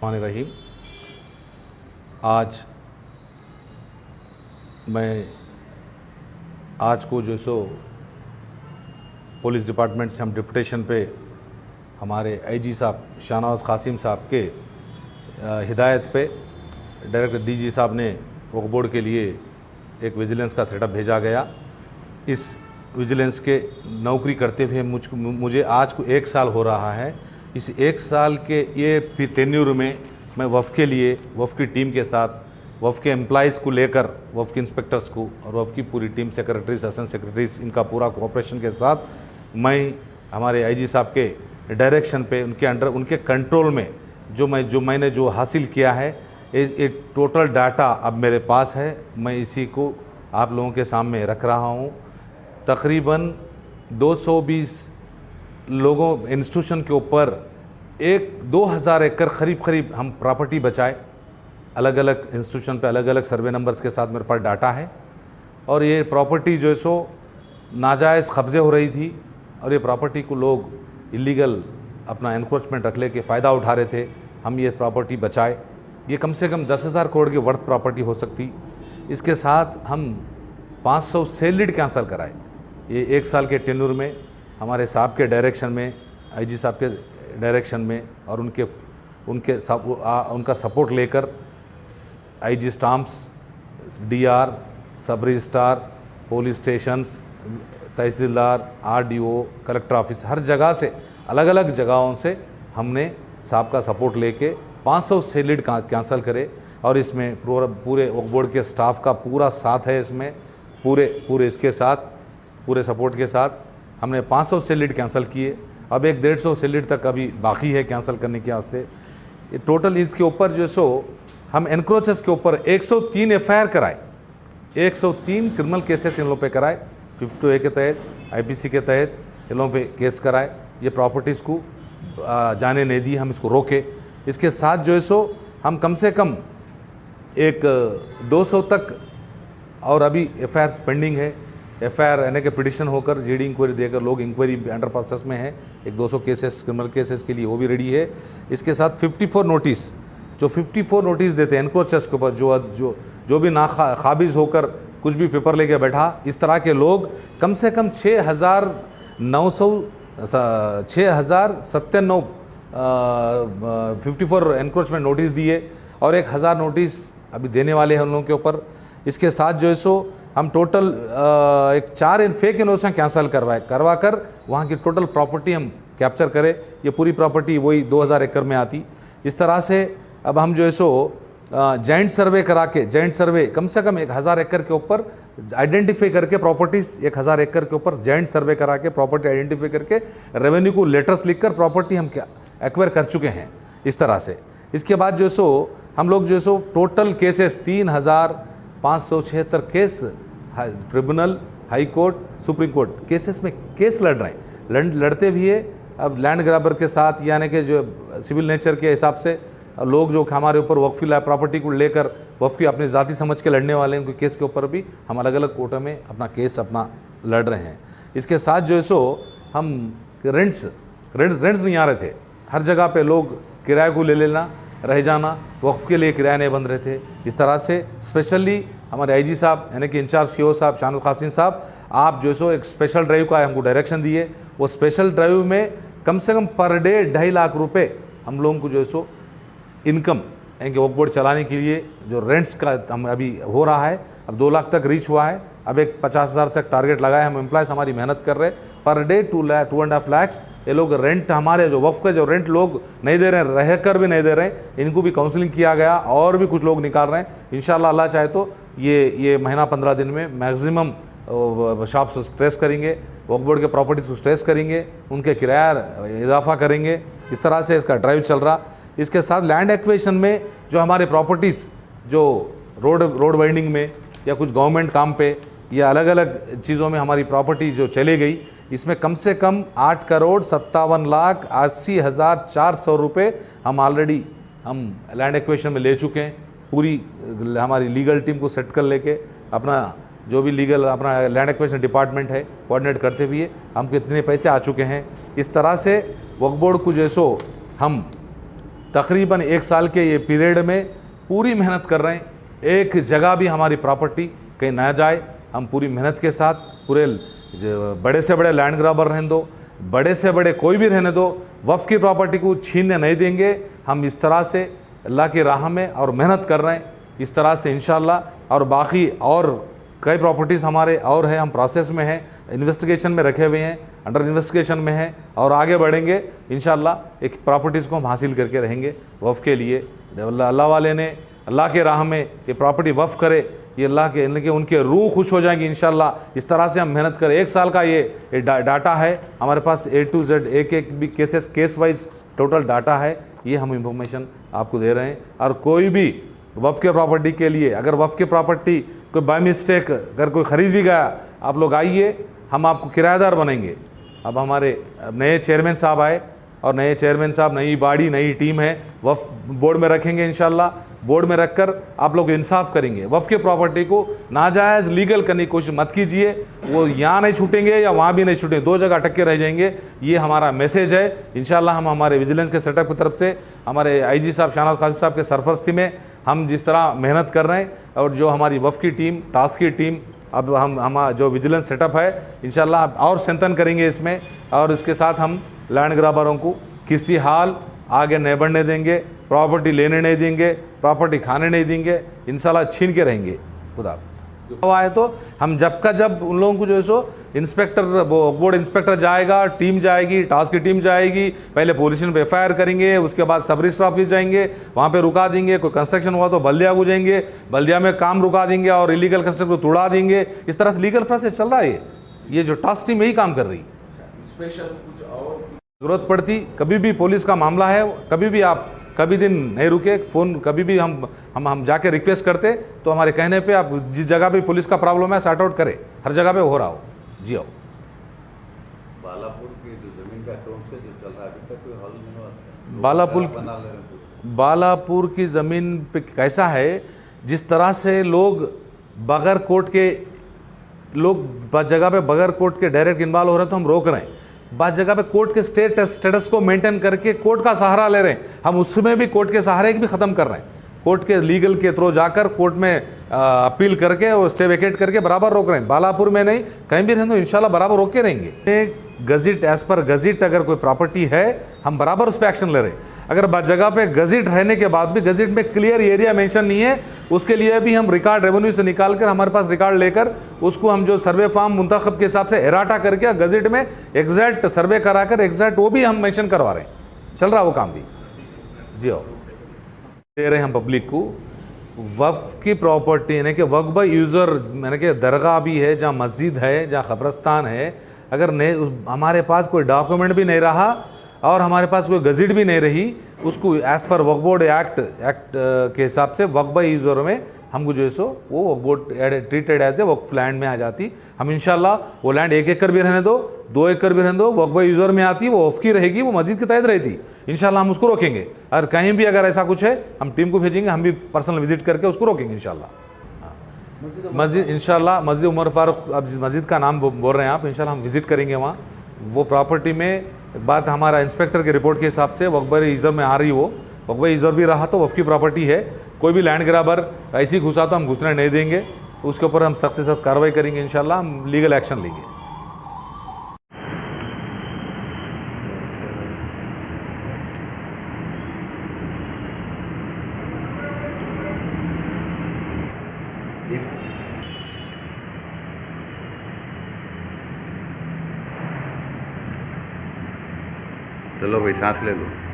रहीम। आज को जो सो पुलिस डिपार्टमेंट से हम डिप्यूटेशन पे हमारे आईजी साहब शाहनवाज कासिम साहब के हिदायत पे डायरेक्टर डीजी साहब ने वक्फ बोर्ड के लिए एक विजिलेंस का सेटअप भेजा गया। इस विजिलेंस के नौकरी करते हुए मुझे आज को 1 साल हो रहा है। इस 1 साल के ये टेन्यूर में मैं वफ़ के लिए वफ़ की टीम के साथ वफ़ के एम्प्लॉइज़ को लेकर वफ़ के इंस्पेक्टर्स को और वफ़ की पूरी टीम सेक्रेटरीज असिस्टेंट सेक्रेटरीज इनका पूरा कोऑपरेशन के साथ मैं हमारे आईजी साहब के डायरेक्शन पे उनके अंडर उनके कंट्रोल में जो मैंने हासिल किया है ये टोटल डाटा अब मेरे पास है। मैं इसी को आप लोगों के सामने रख रहा हूँ। तकरीबन 220 लोगों इंस्टीट्यूशन के ऊपर 2000 एकड़ करीब हम प्रॉपर्टी बचाए। अलग अलग इंस्टीट्यूशन पे अलग अलग सर्वे नंबर्स के साथ मेरे पास डाटा है। और ये प्रॉपर्टी जो है सो नाजायज़ कब्ज़े हो रही थी और ये प्रॉपर्टी को लोग इलीगल अपना एनक्रोचमेंट रख ले के फ़ायदा उठा रहे थे। हम ये प्रॉपर्टी बचाए। ये कम से कम 10,000 करोड़ की वर्थ प्रॉपर्टी हो सकती। इसके साथ हम 500 सेल लीड कैंसल कराए। ये 1 साल के टेन्यूर में हमारे साहब के डायरेक्शन में आईजी साहब के डायरेक्शन में और उनका सपोर्ट लेकर आईजी स्टाम्प्स, डीआर, सब रजिस्ट्रार, पुलिस स्टेशंस, तहसीलदार, आरडीओ, कलेक्टर ऑफिस, हर जगह से अलग अलग जगहों से हमने साहब का सपोर्ट लेके 500 सेल लीड कैंसिल करे। और इसमें पूरे वक्फ बोर्ड के स्टाफ का पूरा साथ है। इसमें पूरे इसके साथ पूरे सपोर्ट के साथ हमने 500 सेल लीड कैंसिल किए। अब 150 सेल लीड तक अभी बाकी है कैंसिल करने के वास्ते। ये टोटल इसके ऊपर जो सो हम एनक्रोचेस के ऊपर 103 एफआईआर कराए। 103 क्रिमिनल केसेस इन लोगों पे कराए। 52A के तहत, आईपीसी के तहत इन लोगों पे केस कराए। ये प्रॉपर्टीज़ को जाने नहीं दी, हम इसको रोके। इसके साथ जो है सो हम कम से कम एक 200 तक और अभी एफआईआर पेंडिंग है। एफआईआर यानी कि पिटिशन होकर जीडी इंक्वायरी देकर लोग इंक्वायरी अंडर प्रोसेस में है। एक 200 केसेस क्रिमिनल केसेस के लिए वो भी रेडी है। इसके साथ 54 नोटिस जो 54 नोटिस देते हैं एनक्रोचर्स के ऊपर जो भी काबिज होकर कुछ भी पेपर लेके बैठा, इस तरह के लोग कम से कम 6,097 54 एनक्रोचमेंट नोटिस दिए और 1,000 नोटिस अभी देने वाले हैं उन लोगों के ऊपर। इसके साथ जो है सो हम टोटल एक 4 फेक इनोवेशन कैंसिल करवा कर वहाँ की टोटल प्रॉपर्टी हम कैप्चर करें। ये पूरी प्रॉपर्टी वही 2000 एकड़ में आती। इस तरह से अब हम जो है सो जॉइंट सर्वे करा के जॉइंट सर्वे कम से कम 1000 एकड़ के ऊपर आइडेंटिफाई करके प्रॉपर्टीज़ 1000 एकड़ के ऊपर जॉइंट सर्वे करा के प्रॉपर्टी आइडेंटिफाई करके रेवेन्यू को लेटर्स लिखकर प्रॉपर्टी हम एक्वायर कर चुके हैं इस तरह से। इसके बाद जो सो हम लोग जो so total cases 3576 case tribunal, high court, supreme court cases में केस लड़ते भी है। अब लैंड ग्रैबर के साथ यानी कि जो सिविल नेचर के हिसाब से लोग जो हमारे ऊपर वक्फी प्रॉपर्टी को लेकर वक्फ की अपनी ज़ाती समझ के लड़ने वाले हैं, उनके केस के ऊपर भी हम अलग अलग कोर्टों में अपना केस लड़ रहे हैं। इसके साथ जो है सो हम रेंट्स नहीं आ रहे थे। हर जगह पे लोग किराए को ले लेना, रह जाना, वक्फ के लिए किराया नहीं बन रहे थे। इस तरह से स्पेशली हमारे आईजी साहब यानी कि इंचार्ज सीओ साहब शाहनवाज कासिम साहब, आप जो सो एक स्पेशल ड्राइव का हमको डायरेक्शन दिए। वो स्पेशल ड्राइव में कम से कम पर डे 2.5 लाख रुपए हम लोगों को जो सो इनकम यानी कि वक्फ बोर्ड चलाने के लिए जो रेंट्स का हम अभी हो रहा है, अब 2 लाख तक रीच हुआ है। अब एक 50,000 तक टारगेट लगाए। हम एम्प्लॉयज़ हमारी मेहनत कर रहे। पर डे 2.5 लाख ये लोग रेंट हमारे जो वक्फ का जो रेंट लोग नहीं दे रहे हैं, रह कर भी नहीं दे रहे हैं, इनको भी काउंसलिंग किया गया और भी कुछ लोग निकाल रहे हैं। इंशाल्लाह अल्लाह चाहे तो ये महीना 15 दिन में मैक्सिमम शॉप्स स्ट्रेस करेंगे, वक्फ बोर्ड के प्रॉपर्टीज़ को स्ट्रेस करेंगे, उनके किराया इजाफा करेंगे। इस तरह से इसका ड्राइव चल रहा। इसके साथ लैंड एक्विजिशन में जो हमारे प्रॉपर्टीज़ जो रोड वाइंडिंग में या कुछ गवर्नमेंट काम पे या अलग अलग चीज़ों में हमारी प्रॉपर्टी जो चली गई, इसमें कम से कम 8,57,80,400 रुपये हम ऑलरेडी लैंड एक्विजिशन में ले चुके हैं। पूरी हमारी लीगल टीम को सेट कर लेके अपना जो भी लीगल अपना लैंड एक्विजिशन डिपार्टमेंट है कोऑर्डिनेट करते हुए हमको इतने पैसे आ चुके हैं। इस तरह से वक्फ बोर्ड को जैसो हम तकरीबन 1 साल के ये पीरियड में पूरी मेहनत कर रहे हैं, एक जगह भी हमारी प्रॉपर्टी कहीं ना जाए। हम पूरी मेहनत के साथ पूरे बड़े से बड़े लैंड ग्राबर रहने दो, बड़े से बड़े कोई भी रहने दो, वफ़ की प्रॉपर्टी को छीनने नहीं देंगे। हम इस तरह से अल्लाह की राह में और मेहनत कर रहे हैं इस तरह से इंशाअल्लाह। और बाकी और कई प्रॉपर्टीज़ हमारे और है, हम प्रोसेस में हैं, इन्वेस्टिगेशन में रखे हुए हैं, अंडर इन्वेस्टिगेशन में हैं और आगे बढ़ेंगे इंशाअल्लाह। एक प्रॉपर्टीज़ को हम हासिल करके रहेंगे वफ़ के लिए। अल्लाह वाले ने अल्लाह के राह में ये प्रॉपर्टी वफ़ करे, ये अल्लाह के उनके रूह खुश हो जाएंगी इंशाअल्लाह। इस तरह से हम मेहनत करें। 1 साल का ये डाटा है हमारे पास, A to Z एक भी केस वाइज टोटल डाटा है, ये हम इंफॉर्मेशन आपको दे रहे हैं। और कोई भी वफ़ के प्रॉपर्टी के लिए अगर वफ़ की प्रॉपर्टी कोई बाय मिस्टेक अगर कोई ख़रीद भी गया, आप लोग आइए, हम आपको किराएदार बनेंगे। अब हमारे नए चेयरमैन साहब आए और नए चेयरमैन साहब, नई बॉडी, नई टीम है, वफ़ बोर्ड में रखेंगे इंशाअल्लाह। बोर्ड में रखकर आप लोग इंसाफ करेंगे। वफ़ के प्रॉपर्टी को नाजायज़ लीगल करने की कोशिश मत कीजिए, वो यहाँ नहीं छूटेंगे या वहाँ भी नहीं छूटेंगे, 2 जगह अटक के रह जाएंगे। ये हमारा मैसेज है इंशाअल्लाह। हम हमारे विजिलेंस के सेटअप की तरफ से हमारे IG साहब शाहनवाज कासिम साहब के सरफरस्ती में हम जिस तरह मेहनत कर रहे हैं, और जो हमारी वफ़ की टीम, टास्क की टीम, अब हम जो विजिलेंस सेटअप है इंशाअल्लाह और स्ट्रेंथन करेंगे इसमें। और इसके साथ हम लैंड ग्राबरों को किसी हाल आगे नहीं बढ़ने देंगे, प्रॉपर्टी लेने नहीं देंगे, प्रॉपर्टी खाने नहीं देंगे, इंशाल्लाह छीन के रहेंगे। खुदा हाफ़िज़। आए तो हम जब उन लोगों को जो है सो इंस्पेक्टर, बोर्ड इंस्पेक्टर जाएगा, टीम जाएगी, टास्क की टीम जाएगी, पहले पुलिस स्टेशन पे FIR करेंगे, उसके बाद सब रजिस्टर ऑफिस जाएंगे, वहाँ पे रुका देंगे। कोई कंस्ट्रक्शन हुआ तो बल्दिया को जाएंगे, बल्दिया में काम रुका देंगे और इलीगल कंस्ट्रक्शन को तोड़ा देंगे। इस तरह से लीगल प्रोसेस चल रहा है। ये जो टास्क टीम यही काम कर रही है। स्पेशल कुछ और ज़रूरत पड़ती, कभी भी पुलिस का मामला है, कभी भी आप कभी दिन नहीं रुके, फ़ोन कभी भी हम जाके रिक्वेस्ट करते तो हमारे कहने पे आप जिस जगह पे पुलिस का प्रॉब्लम है सॉर्ट आउट करें, हर जगह पे हो रहा हो। जी आओ। बालापुर की जो ज़मीन का टोम्स का जो चल रहा है अभी तक कोई हल नहीं हुआ। बालापुर की ज़मीन पे कैसा है, जिस तरह से लोग बगैर कोर्ट के जगह पे बगैर कोर्ट के डायरेक्ट इन्वॉल्व हो रहे हैं तो हम रोक रहे हैं। बात जगह पे कोर्ट के स्टेटस को मेंटेन करके कोर्ट का सहारा ले रहे हैं, हम उसमें भी कोर्ट के सहारे भी ख़त्म कर रहे हैं। कोर्ट के लीगल के थ्रू जाकर कोर्ट में अपील करके और स्टे वेकेट करके बराबर रोक रहे हैं। बालापुर में नहीं, कहीं भी रहें तो इंशाल्लाह बराबर रोक के रहेंगे। गज़िट, एज़ पर गज़िट अगर कोई प्रॉपर्टी है हम बराबर उस पर एक्शन ले रहे हैं। अगर जगह पे गज़िट रहने के बाद भी गज़िट में क्लियर एरिया मेंशन नहीं है, उसके लिए भी हम रिकॉर्ड रेवेन्यू से निकाल कर हमारे पास रिकॉर्ड लेकर उसको हम जो सर्वे फार्म मुंतखब के हिसाब से इराटा करके गज़िट में एग्जैक्ट सर्वे कराकर एग्जैक्ट वो भी हम मेंशन करवा रहे हैं। चल रहा वो काम भी। जी हो दे रहे हैं हम पब्लिक को। वफ़ की प्रॉपर्टी यानी कि वक्फ बाय यूज़र, यानी कि दरगाह भी है, जहाँ मस्जिद है, जहाँ क़ब्रस्तान है, अगर नहीं हमारे पास कोई डॉक्यूमेंट भी नहीं रहा और हमारे पास कोई गज़िट भी नहीं रही, उसको एज़ पर वक्फ बोर्ड एक्ट के हिसाब से वक्फ बाय यूज़र में हमको जो है सो वो Waqf board treated as a Waqf land में आ जाती। हम इंशाल्लाह वो लैंड 1 एकड़ भी रहने दो, 2 एकड़ भी रहने दो, वक्फ बाय यूज़र में आती, वो वक्फ की रहेगी, वो मस्जिद के तहत रहती। इंशाल्लाह हम उसको रोकेंगे। और कहीं भी अगर ऐसा कुछ है हम टीम को भेजेंगे, हम भी पर्सनल विजिट करके उसको रोकेंगे इंशाल्लाह। मस्जिद इंशाल्लाह मस्जिद उमर फारूक, अब जिस मस्जिद का नाम बोल रहे हैं आप, इंशाल्लाह हम विज़िट करेंगे वहाँ। वो प्रॉपर्टी में बात हमारा इंस्पेक्टर की रिपोर्ट के हिसाब से वक्फ बाय यूज़र में आ रही, वो वक्फ बाय यूज़र भी रहा तो वक्फ की प्रॉपर्टी है। कोई भी लैंड ग्राबर ऐसी घुसा तो हम घुसने नहीं देंगे, उसके ऊपर हम सख्त से सख्त कार्रवाई करेंगे इंशाल्लाह, हम लीगल एक्शन लेंगे। चलो भाई सांस ले लो।